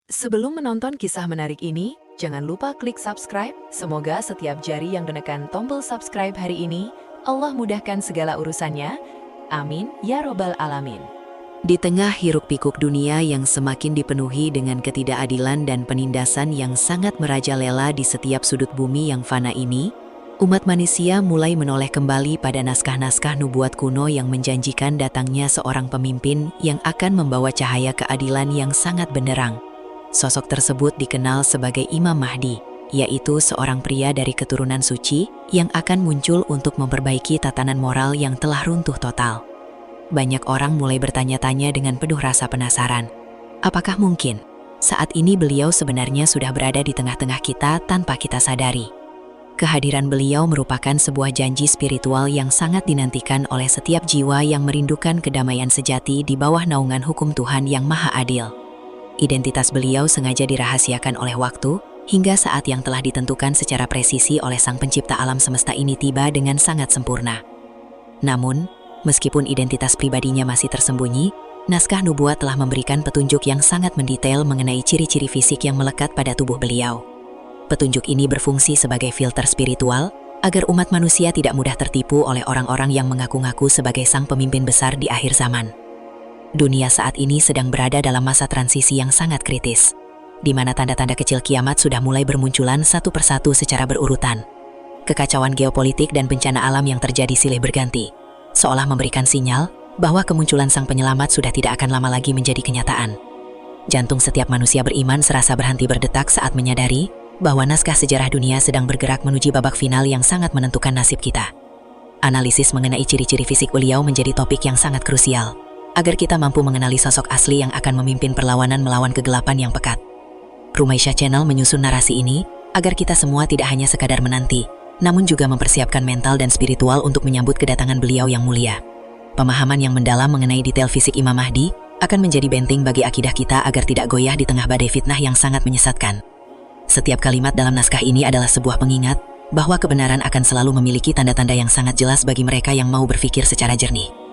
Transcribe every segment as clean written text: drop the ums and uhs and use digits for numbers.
Sebelum menonton kisah menarik ini, jangan lupa klik subscribe. Semoga setiap jari yang menekan tombol subscribe hari ini, Allah mudahkan segala urusannya. Amin, ya robbal alamin. Di tengah hiruk-pikuk dunia yang semakin dipenuhi dengan ketidakadilan dan penindasan yang sangat merajalela di setiap sudut bumi yang fana ini, umat manusia mulai menoleh kembali pada naskah-naskah nubuat kuno yang menjanjikan datangnya seorang pemimpin yang akan membawa cahaya keadilan yang sangat benderang. Sosok tersebut dikenal sebagai Imam Mahdi, yaitu seorang pria dari keturunan suci yang akan muncul untuk memperbaiki tatanan moral yang telah runtuh total. Banyak orang mulai bertanya-tanya dengan penuh rasa penasaran. Apakah mungkin saat ini beliau sebenarnya sudah berada di tengah-tengah kita tanpa kita sadari? Kehadiran beliau merupakan sebuah janji spiritual yang sangat dinantikan oleh setiap jiwa yang merindukan kedamaian sejati di bawah naungan hukum Tuhan yang Maha Adil. Identitas beliau sengaja dirahasiakan oleh waktu, hingga saat yang telah ditentukan secara presisi oleh Sang Pencipta alam semesta ini tiba dengan sangat sempurna. Namun, meskipun identitas pribadinya masih tersembunyi, naskah nubuat telah memberikan petunjuk yang sangat mendetail mengenai ciri-ciri fisik yang melekat pada tubuh beliau. Petunjuk ini berfungsi sebagai filter spiritual, agar umat manusia tidak mudah tertipu oleh orang-orang yang mengaku-ngaku sebagai sang pemimpin besar di akhir zaman. Dunia saat ini sedang berada dalam masa transisi yang sangat kritis, di mana tanda-tanda kecil kiamat sudah mulai bermunculan satu persatu secara berurutan. Kekacauan geopolitik dan bencana alam yang terjadi silih berganti, seolah memberikan sinyal bahwa kemunculan sang penyelamat sudah tidak akan lama lagi menjadi kenyataan. Jantung setiap manusia beriman serasa berhenti berdetak saat menyadari bahwa naskah sejarah dunia sedang bergerak menuju babak final yang sangat menentukan nasib kita. Analisis mengenai ciri-ciri fisik beliau menjadi topik yang sangat krusial, agar kita mampu mengenali sosok asli yang akan memimpin perlawanan melawan kegelapan yang pekat. Rumaisya Channel menyusun narasi ini agar kita semua tidak hanya sekadar menanti, namun juga mempersiapkan mental dan spiritual untuk menyambut kedatangan beliau yang mulia. Pemahaman yang mendalam mengenai detail fisik Imam Mahdi akan menjadi benteng bagi akidah kita agar tidak goyah di tengah badai fitnah yang sangat menyesatkan. Setiap kalimat dalam naskah ini adalah sebuah pengingat bahwa kebenaran akan selalu memiliki tanda-tanda yang sangat jelas bagi mereka yang mau berpikir secara jernih.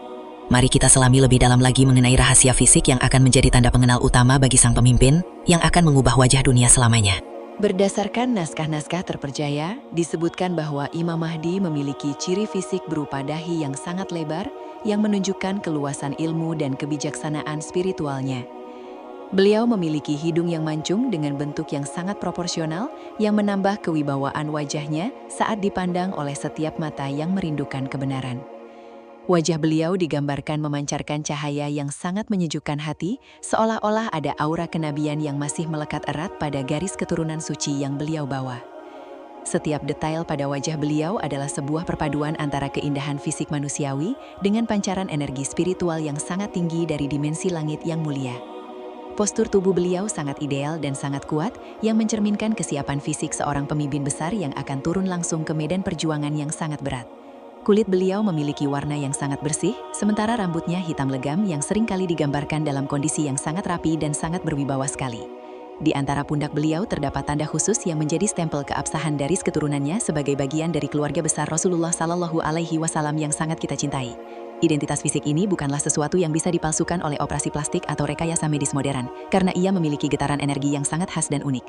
Mari kita selami lebih dalam lagi mengenai rahasia fisik yang akan menjadi tanda pengenal utama bagi sang pemimpin yang akan mengubah wajah dunia selamanya. Berdasarkan naskah-naskah terpercaya, disebutkan bahwa Imam Mahdi memiliki ciri fisik berupa dahi yang sangat lebar yang menunjukkan keluasan ilmu dan kebijaksanaan spiritualnya. Beliau memiliki hidung yang mancung dengan bentuk yang sangat proporsional yang menambah kewibawaan wajahnya saat dipandang oleh setiap mata yang merindukan kebenaran. Wajah beliau digambarkan memancarkan cahaya yang sangat menyejukkan hati, seolah-olah ada aura kenabian yang masih melekat erat pada garis keturunan suci yang beliau bawa. Setiap detail pada wajah beliau adalah sebuah perpaduan antara keindahan fisik manusiawi dengan pancaran energi spiritual yang sangat tinggi dari dimensi langit yang mulia. Postur tubuh beliau sangat ideal dan sangat kuat, yang mencerminkan kesiapan fisik seorang pemimpin besar yang akan turun langsung ke medan perjuangan yang sangat berat. Kulit beliau memiliki warna yang sangat bersih, sementara rambutnya hitam legam yang seringkali digambarkan dalam kondisi yang sangat rapi dan sangat berwibawa sekali. Di antara pundak beliau terdapat tanda khusus yang menjadi stempel keabsahan garis keturunannya sebagai bagian dari keluarga besar Rasulullah Shallallahu Alaihi Wasallam yang sangat kita cintai. Identitas fisik ini bukanlah sesuatu yang bisa dipalsukan oleh operasi plastik atau rekayasa medis modern, karena ia memiliki getaran energi yang sangat khas dan unik.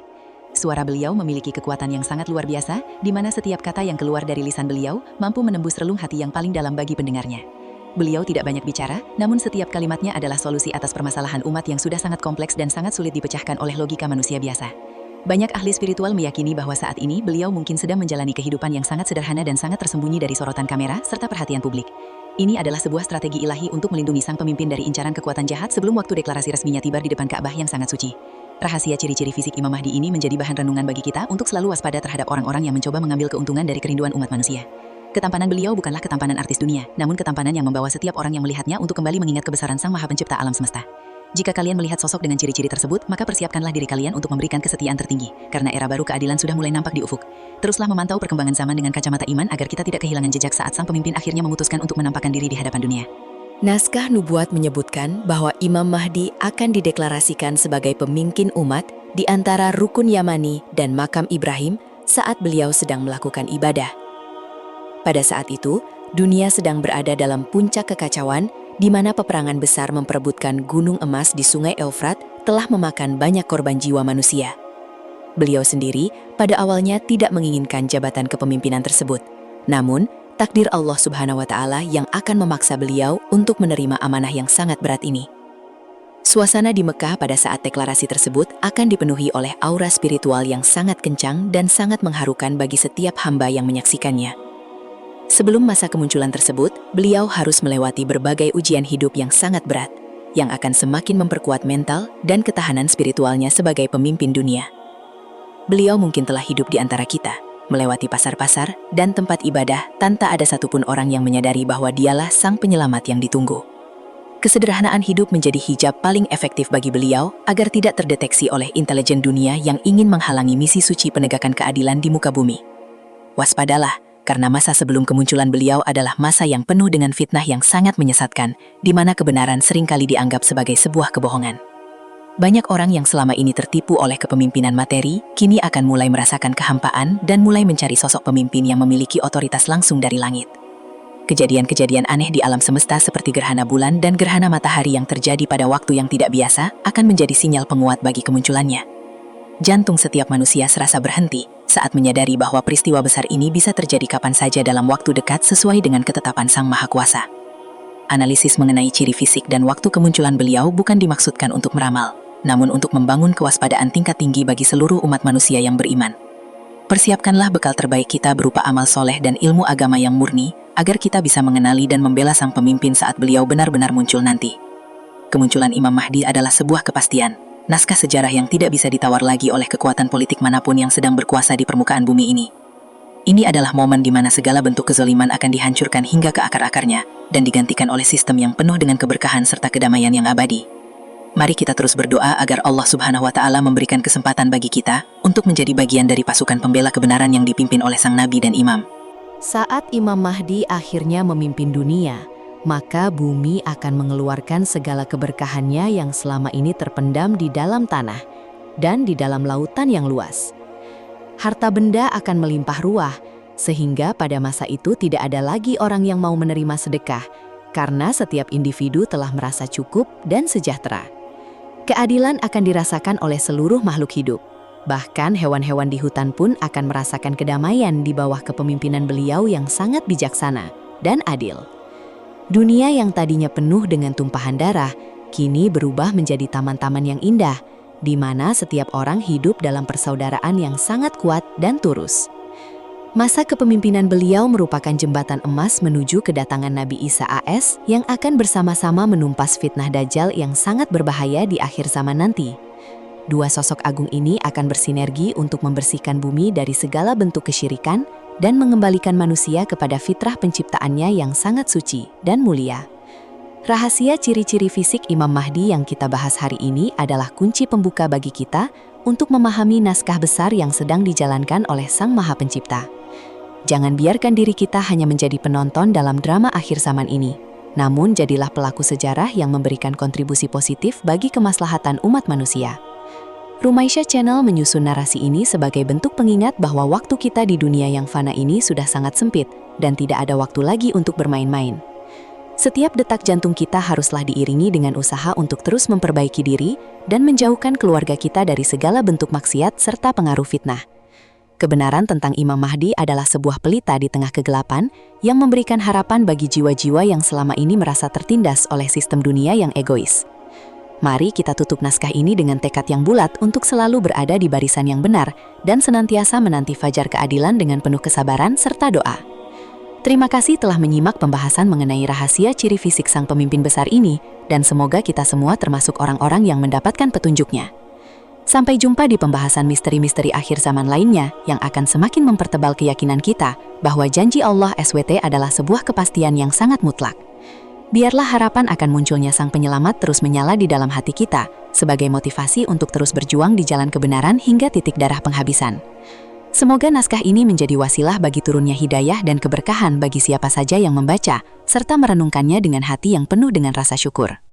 Suara beliau memiliki kekuatan yang sangat luar biasa, di mana setiap kata yang keluar dari lisan beliau mampu menembus relung hati yang paling dalam bagi pendengarnya. Beliau tidak banyak bicara, namun setiap kalimatnya adalah solusi atas permasalahan umat yang sudah sangat kompleks dan sangat sulit dipecahkan oleh logika manusia biasa. Banyak ahli spiritual meyakini bahwa saat ini beliau mungkin sedang menjalani kehidupan yang sangat sederhana dan sangat tersembunyi dari sorotan kamera serta perhatian publik. Ini adalah sebuah strategi ilahi untuk melindungi sang pemimpin dari incaran kekuatan jahat sebelum waktu deklarasi resminya tiba di depan Ka'bah yang sangat suci. Rahasia ciri-ciri fisik Imam Mahdi ini menjadi bahan renungan bagi kita untuk selalu waspada terhadap orang-orang yang mencoba mengambil keuntungan dari kerinduan umat manusia. Ketampanan beliau bukanlah ketampanan artis dunia, namun ketampanan yang membawa setiap orang yang melihatnya untuk kembali mengingat kebesaran Sang Maha Pencipta alam semesta. Jika kalian melihat sosok dengan ciri-ciri tersebut, maka persiapkanlah diri kalian untuk memberikan kesetiaan tertinggi, karena era baru keadilan sudah mulai nampak di ufuk. Teruslah memantau perkembangan zaman dengan kacamata iman agar kita tidak kehilangan jejak saat sang pemimpin akhirnya memutuskan untuk menampakkan diri di hadapan dunia. Naskah nubuat menyebutkan bahwa Imam Mahdi akan dideklarasikan sebagai pemimpin umat di antara Rukun Yamani dan Makam Ibrahim saat beliau sedang melakukan ibadah. Pada saat itu, dunia sedang berada dalam puncak kekacauan di mana peperangan besar memperebutkan gunung emas di Sungai Eufrat telah memakan banyak korban jiwa manusia. Beliau sendiri pada awalnya tidak menginginkan jabatan kepemimpinan tersebut. Namun, takdir Allah Subhanahu wa Ta'ala yang akan memaksa beliau untuk menerima amanah yang sangat berat ini. Suasana di Mekah pada saat deklarasi tersebut akan dipenuhi oleh aura spiritual yang sangat kencang dan sangat mengharukan bagi setiap hamba yang menyaksikannya. Sebelum masa kemunculan tersebut, beliau harus melewati berbagai ujian hidup yang sangat berat, yang akan semakin memperkuat mental dan ketahanan spiritualnya sebagai pemimpin dunia. Beliau mungkin telah hidup di antara kita, melewati pasar-pasar dan tempat ibadah tanpa ada satupun orang yang menyadari bahwa dialah sang penyelamat yang ditunggu. Kesederhanaan hidup menjadi hijab paling efektif bagi beliau agar tidak terdeteksi oleh intelijen dunia yang ingin menghalangi misi suci penegakan keadilan di muka bumi. Waspadalah, karena masa sebelum kemunculan beliau adalah masa yang penuh dengan fitnah yang sangat menyesatkan, di mana kebenaran seringkali dianggap sebagai sebuah kebohongan. Banyak orang yang selama ini tertipu oleh kepemimpinan materi, kini akan mulai merasakan kehampaan dan mulai mencari sosok pemimpin yang memiliki otoritas langsung dari langit. Kejadian-kejadian aneh di alam semesta seperti gerhana bulan dan gerhana matahari yang terjadi pada waktu yang tidak biasa akan menjadi sinyal penguat bagi kemunculannya. Jantung setiap manusia serasa berhenti saat menyadari bahwa peristiwa besar ini bisa terjadi kapan saja dalam waktu dekat sesuai dengan ketetapan Sang Maha Kuasa. Analisis mengenai ciri fisik dan waktu kemunculan beliau bukan dimaksudkan untuk meramal, namun untuk membangun kewaspadaan tingkat tinggi bagi seluruh umat manusia yang beriman. Persiapkanlah bekal terbaik kita berupa amal soleh dan ilmu agama yang murni, agar kita bisa mengenali dan membela sang pemimpin saat beliau benar-benar muncul nanti. Kemunculan Imam Mahdi adalah sebuah kepastian, naskah sejarah yang tidak bisa ditawar lagi oleh kekuatan politik manapun yang sedang berkuasa di permukaan bumi ini. Ini adalah momen di mana segala bentuk kezaliman akan dihancurkan hingga ke akar-akarnya, dan digantikan oleh sistem yang penuh dengan keberkahan serta kedamaian yang abadi. Mari kita terus berdoa agar Allah Subhanahu wa Ta'ala memberikan kesempatan bagi kita untuk menjadi bagian dari pasukan pembela kebenaran yang dipimpin oleh sang Nabi dan Imam. Saat Imam Mahdi akhirnya memimpin dunia, maka bumi akan mengeluarkan segala keberkahannya yang selama ini terpendam di dalam tanah dan di dalam lautan yang luas. Harta benda akan melimpah ruah, sehingga pada masa itu tidak ada lagi orang yang mau menerima sedekah, karena setiap individu telah merasa cukup dan sejahtera. Keadilan akan dirasakan oleh seluruh makhluk hidup. Bahkan hewan-hewan di hutan pun akan merasakan kedamaian di bawah kepemimpinan beliau yang sangat bijaksana dan adil. Dunia yang tadinya penuh dengan tumpahan darah, kini berubah menjadi taman-taman yang indah, di mana setiap orang hidup dalam persaudaraan yang sangat kuat dan tulus. Masa kepemimpinan beliau merupakan jembatan emas menuju kedatangan Nabi Isa AS yang akan bersama-sama menumpas fitnah Dajjal yang sangat berbahaya di akhir zaman nanti. Dua sosok agung ini akan bersinergi untuk membersihkan bumi dari segala bentuk kesyirikan dan mengembalikan manusia kepada fitrah penciptaannya yang sangat suci dan mulia. Rahasia ciri-ciri fisik Imam Mahdi yang kita bahas hari ini adalah kunci pembuka bagi kita untuk memahami naskah besar yang sedang dijalankan oleh Sang Maha Pencipta. Jangan biarkan diri kita hanya menjadi penonton dalam drama akhir zaman ini, namun jadilah pelaku sejarah yang memberikan kontribusi positif bagi kemaslahatan umat manusia. Rumaisya Channel menyusun narasi ini sebagai bentuk pengingat bahwa waktu kita di dunia yang fana ini sudah sangat sempit dan tidak ada waktu lagi untuk bermain-main. Setiap detak jantung kita haruslah diiringi dengan usaha untuk terus memperbaiki diri dan menjauhkan keluarga kita dari segala bentuk maksiat serta pengaruh fitnah. Kebenaran tentang Imam Mahdi adalah sebuah pelita di tengah kegelapan yang memberikan harapan bagi jiwa-jiwa yang selama ini merasa tertindas oleh sistem dunia yang egois. Mari kita tutup naskah ini dengan tekad yang bulat untuk selalu berada di barisan yang benar dan senantiasa menanti fajar keadilan dengan penuh kesabaran serta doa. Terima kasih telah menyimak pembahasan mengenai rahasia ciri fisik sang pemimpin besar ini, dan semoga kita semua termasuk orang-orang yang mendapatkan petunjuknya. Sampai jumpa di pembahasan misteri-misteri akhir zaman lainnya yang akan semakin mempertebal keyakinan kita bahwa janji Allah SWT adalah sebuah kepastian yang sangat mutlak. Biarlah harapan akan munculnya Sang Penyelamat terus menyala di dalam hati kita sebagai motivasi untuk terus berjuang di jalan kebenaran hingga titik darah penghabisan. Semoga naskah ini menjadi wasilah bagi turunnya hidayah dan keberkahan bagi siapa saja yang membaca serta merenungkannya dengan hati yang penuh dengan rasa syukur.